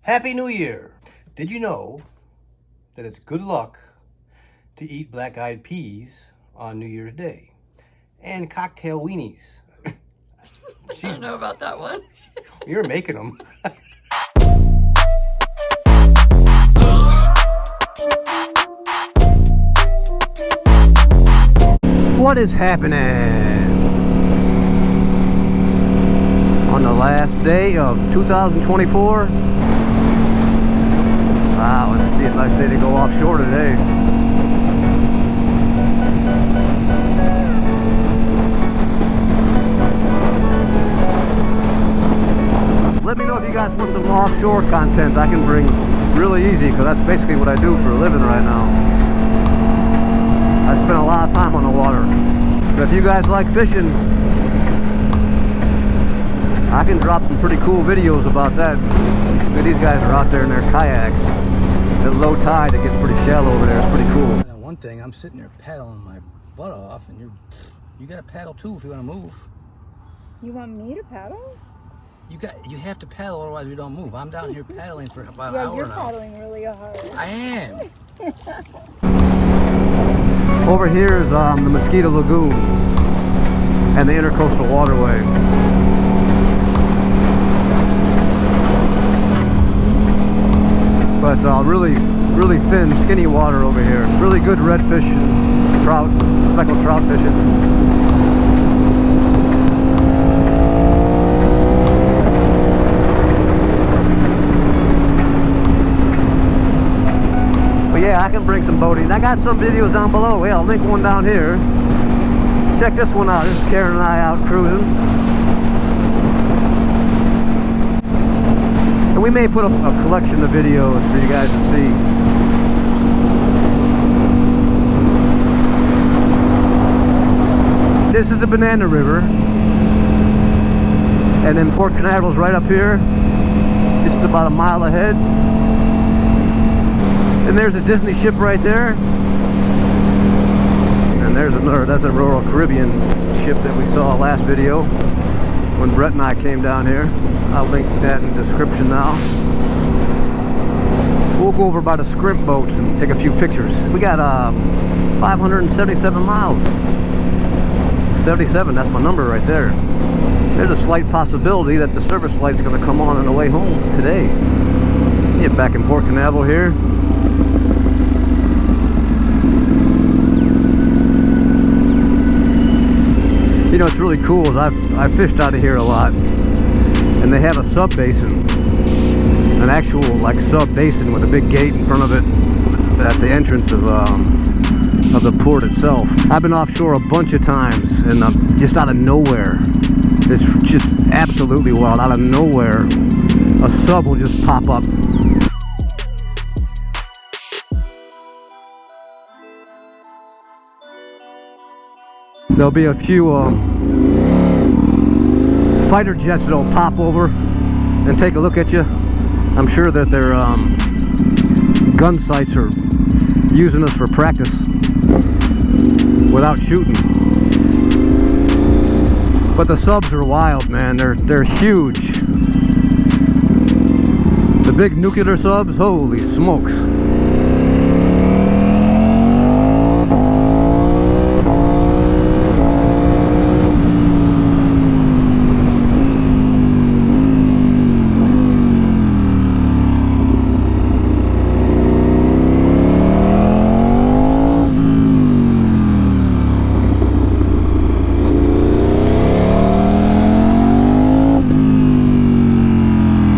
Happy New Year! Did you know that it's good luck to eat black-eyed peas on New Year's Day? And cocktail weenies. I don't know about that one. You're making them. What is happening? On the last day of 2024. Wow, it'd be a nice day to go offshore today. Let me know if you guys want some offshore content I can bring really easy, because that's basically what I do for a living right now. I spend a lot of time on the water. But if you guys like fishing, I can drop some pretty cool videos about that. Look at these guys are out there in their kayaks. At low tide, it gets pretty shallow over there. It's pretty cool. Now, one thing, I'm sitting there paddling my butt off, and you got to paddle too if you want to move. You want me to paddle? You have to paddle, otherwise we don't move. I'm down here paddling for about an hour now. Yeah, you're paddling really hard. I am. Over here is the Mosquito Lagoon and the intercoastal waterway. But really thin, skinny water over here. Really good redfish and trout, speckled trout fishing. But yeah, I can bring some boating. I got some videos down below. Yeah, I'll link one down here. Check this one out. This is Karen and I out cruising. And we may put up a collection of videos for you guys to see. This is the Banana River. And then Port Canaveral's right up here. Just about a mile ahead. And there's a Disney ship right there. And there's another, that's a Royal Caribbean ship that we saw last video when Brett and I came down here. I'll link that in the description now. We'll go over by the scrimp boats and take a few pictures. We got 577 miles. 77, that's my number right there. There's a slight possibility that the service light's going to come on the way home today. Get back in Port Canaveral here. You know what's really cool is I've fished out of here a lot, and they have a sub basin, an actual like sub basin with a big gate in front of it at the entrance of the port itself. I've been offshore a bunch of times, and just out of nowhere, it's just absolutely wild. Out of nowhere, a sub will just pop up. There'll be a few fighter jets that'll pop over and take a look at you. I'm sure that their gun sights are using us for practice without shooting. But the subs are wild, man. They're huge. The big nuclear subs, holy smokes.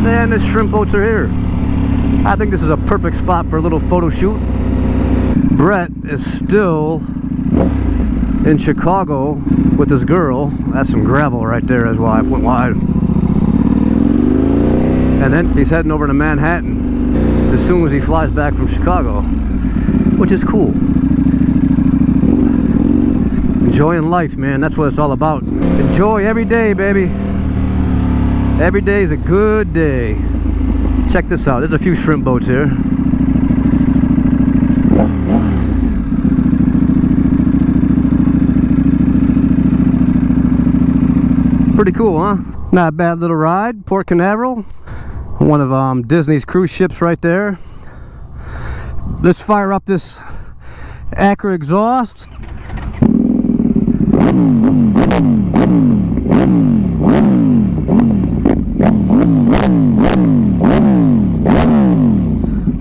And the shrimp boats are here. I think this is a perfect spot for a little photo shoot. Brett is still in Chicago with this girl. That's some gravel right there, is why I went wide. And then he's heading over to Manhattan as soon as he flies back from Chicago, which is cool. Enjoying life, man. That's what it's all about. Enjoy every day, baby. Every day is a good day. Check this out. There's a few shrimp boats here. Pretty cool, huh? Not a bad little ride. Port Canaveral. One of Disney's cruise ships right there. Let's fire up this Acura exhaust.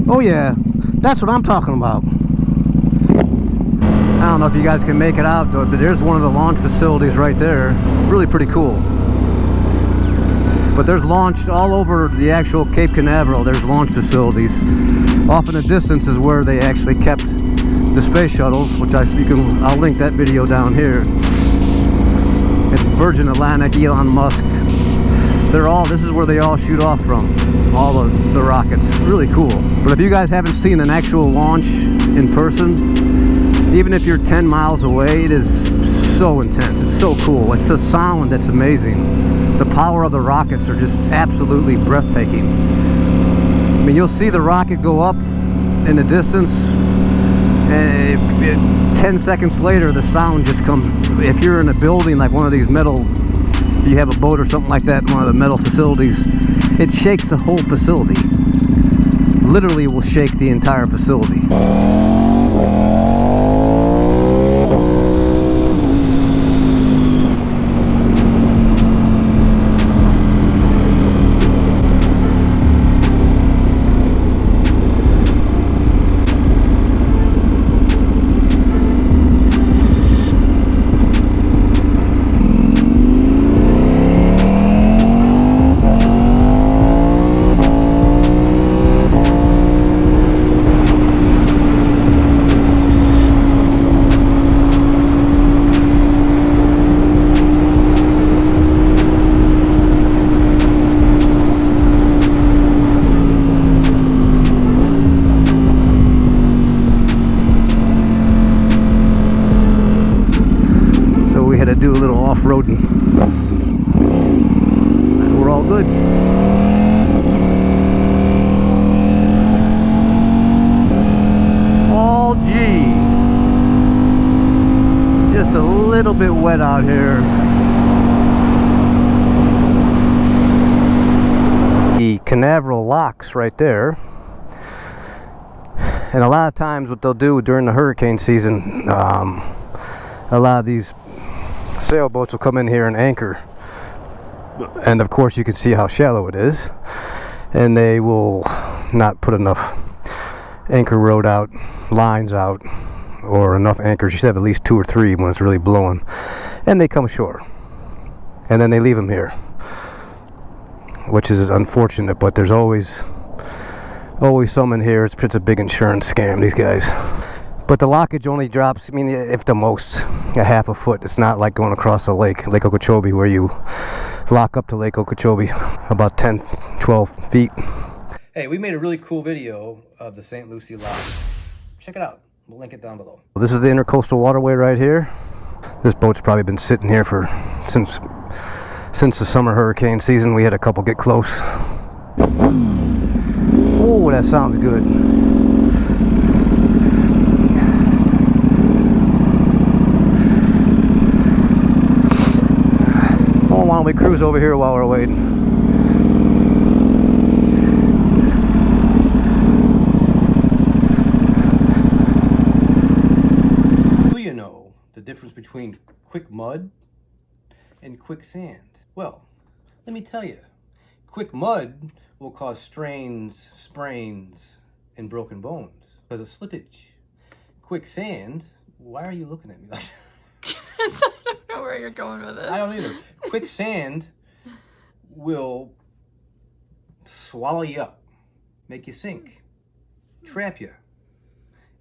Oh yeah, that's what I'm talking about. I don't know if you guys can make it out though, but there's one of the launch facilities right there. Really pretty cool. But there's launched all over the actual Cape Canaveral. There's launch facilities. Off in the distance is where they actually kept the space shuttles, which I'll link that video down here. It's Virgin Atlantic, Elon Musk. This is where they all shoot off from. All of the rockets. Really cool. But if you guys haven't seen an actual launch in person, even if you're 10 miles away, it is so intense. It's so cool. It's the sound that's amazing. The power of the rockets are just absolutely breathtaking. I mean, you'll see the rocket go up in the distance, and 10 seconds later, the sound just comes. If you're in a building like one of these metal, if you have a boat or something like that, one of the metal facilities, it shakes the whole facility. Literally will shake the entire facility. Do a little off-roading. We're all good. All G. Just a little bit wet out here. The Canaveral locks right there. And a lot of times what they'll do during the hurricane season, a lot of these sailboats will come in here and anchor, and of course you can see how shallow it is, and they will not put enough anchor rod out, lines out, or enough anchors. You should have at least 2 or 3 when it's really blowing, and they come ashore and then they leave them here, which is unfortunate, but there's always some in here. It's a big insurance scam, these guys. But the lockage only drops, I mean, if the most, a half a foot. It's not like going across a lake, Lake Okeechobee, where you lock up to Lake Okeechobee about 10, 12 feet. Hey, we made a really cool video of the St. Lucie lock. Check it out. We'll link it down below. This is the intercoastal waterway right here. This boat's probably been sitting here since the summer hurricane season. We had a couple get close. Oh, that sounds good. Why don't we cruise over here while we're waiting? Do you know the difference between quick mud and quicksand? Well, let me tell you. Quick mud will cause strains, sprains, and broken bones because of slippage. Quicksand, why are you looking at me like that? I don't know where you're going with this. I don't either. Quicksand will swallow you up, make you sink, trap you,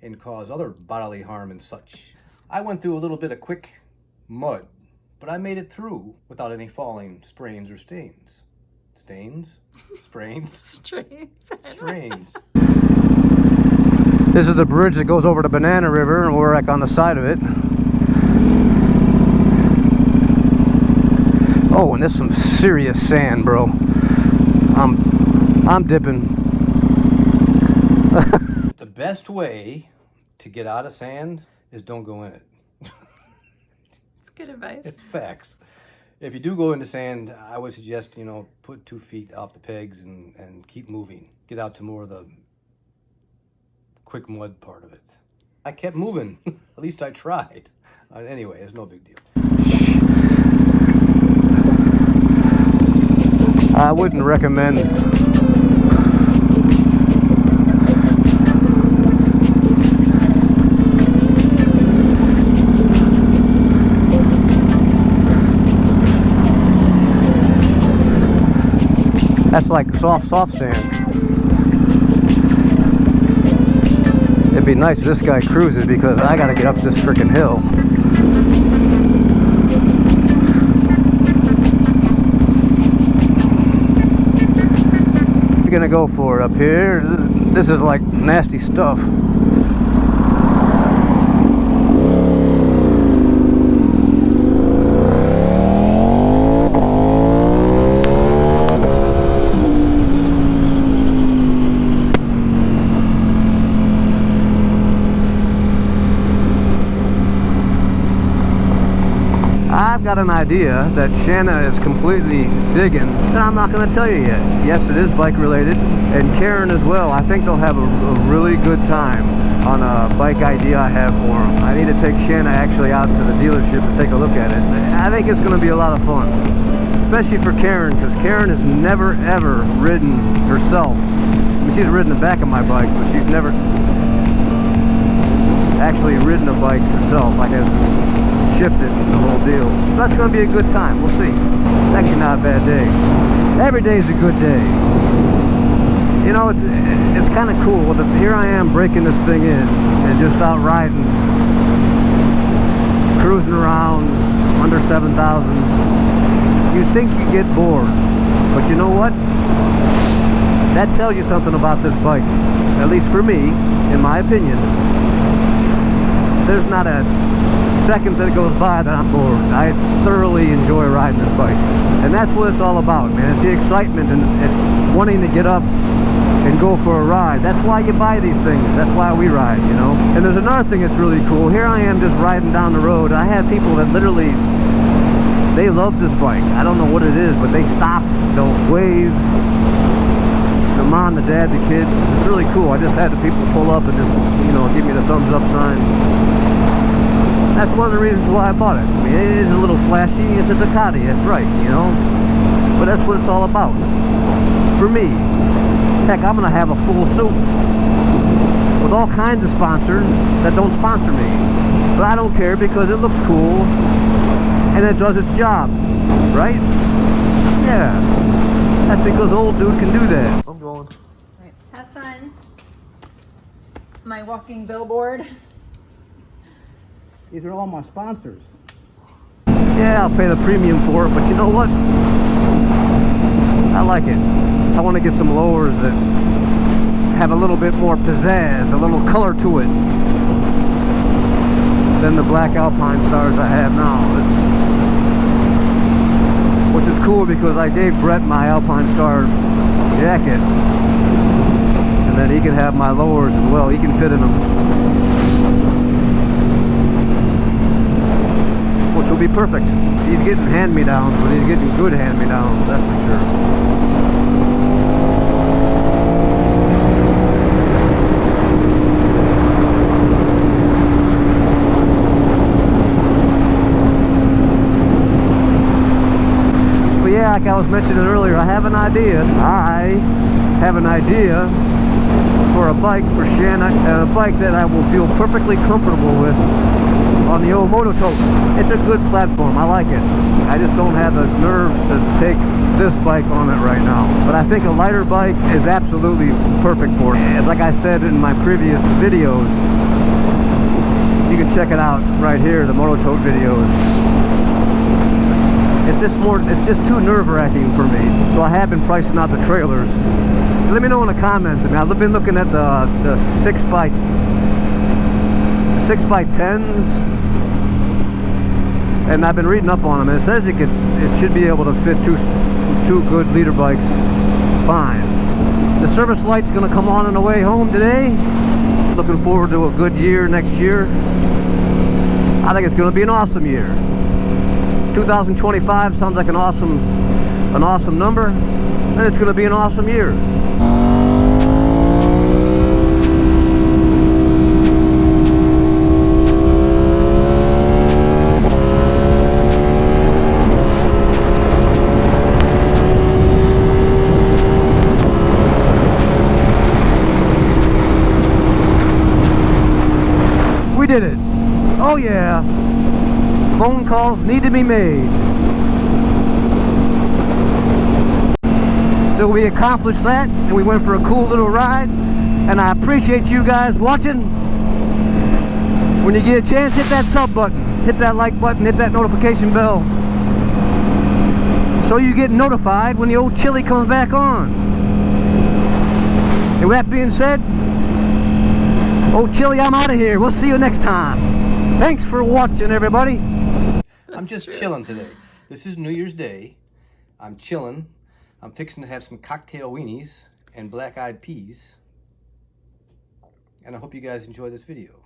and cause other bodily harm and such. I went through a little bit of quick mud, but I made it through without any falling, sprains, or stains. Stains? Sprains? Strains. This is the bridge that goes over the Banana River, and we're like on the side of it. Oh, and there's some serious sand, bro. I'm dipping. The best way to get out of sand is don't go in it. It's good advice. It's facts. If you do go into sand, I would suggest, you know, put 2 feet off the pegs and keep moving. Get out to more of the quick mud part of it. I kept moving. At least I tried. Anyway, it's no big deal. I wouldn't recommend that's like soft sand. It'd be nice if this guy cruises because I gotta get up this freaking hill. We're gonna go for it up here. This is like nasty stuff. I've got an idea that Shanna is completely digging that I'm not going to tell you yet. Yes, it is bike related, and Karen as well. I think they'll have a really good time on a bike idea I have for them. I need to take Shanna actually out to the dealership and take a look at it. I think it's going to be a lot of fun, especially for Karen, because Karen has never ever ridden herself. I mean, she's ridden the back of my bikes, but she's never actually ridden a bike herself, like has shifted the whole deal. So that's going to be a good time. We'll see. It's actually not a bad day. Every day is a good day. You know, it's kind of cool. Here I am breaking this thing in and just out riding, cruising around under 7,000. You'd think you'd get bored, but you know what? That tells you something about this bike. At least for me, in my opinion. There's not a second that goes by that I'm bored. I thoroughly enjoy riding this bike, and that's what it's all about, man. It's the excitement and it's wanting to get up and go for a ride. That's why you buy these things. That's why we ride, you know. And there's another thing that's really cool. Here I am just riding down the road. I have people that literally, they love this bike. I don't know what it is, but they stop, they'll wave, the mom, the dad, the kids. It's really cool. I just had the people pull up and just, you know, give me the thumbs up sign. That's one of the reasons why I bought it. I mean, it is a little flashy. It's a Ducati, that's right, you know. But that's what it's all about. For me, heck, I'm gonna have a full suit with all kinds of sponsors that don't sponsor me. But I don't care because it looks cool and it does its job, right? Yeah. That's because old dude can do that. I'm going. Right. Have fun. My walking billboard. These are all my sponsors. Yeah, I'll pay the premium for it, but you know what? I like it. I want to get some lowers that have a little bit more pizzazz, a little color to it than the black AlpineStars I have now. Which is cool because I gave Brett my AlpineStar jacket, and then he can have my lowers as well. He can fit in them, which will be perfect. He's getting hand-me-downs, but he's getting good hand-me-downs, that's for sure. But yeah, like I was mentioning earlier, I have an idea. For a bike for Shanna, and a bike that I will feel perfectly comfortable with on the old moto tote. It's a good platform. I like it. I just don't have the nerves to take this bike on it right now. But I think a lighter bike is absolutely perfect for it. As like I said in my previous videos, you can check it out right here, the moto tote videos. It's just too nerve-wracking for me. So I have been pricing out the trailers. Let me know in the comments. I mean, I've been looking at the 6x10s, and I've been reading up on them, and it says it should be able to fit two good leader bikes fine. The service light's going to come on the way home today. Looking forward to a good year next year. I think it's going to be an awesome year. 2025 sounds like an awesome number, and it's going to be an awesome year. We did it. Oh yeah. Phone calls need to be made. So we accomplished that, and we went for a cool little ride, and I appreciate you guys watching. When you get a chance, hit that sub button, hit that like button, hit that notification bell, so you get notified when the old chili comes back on. And with that being said, old chili, I'm out of here. We'll see you next time. Thanks for watching, everybody. I'm just chilling today. This is New Year's Day. I'm chilling. I'm fixing to have some cocktail weenies and black-eyed peas. And I hope you guys enjoy this video.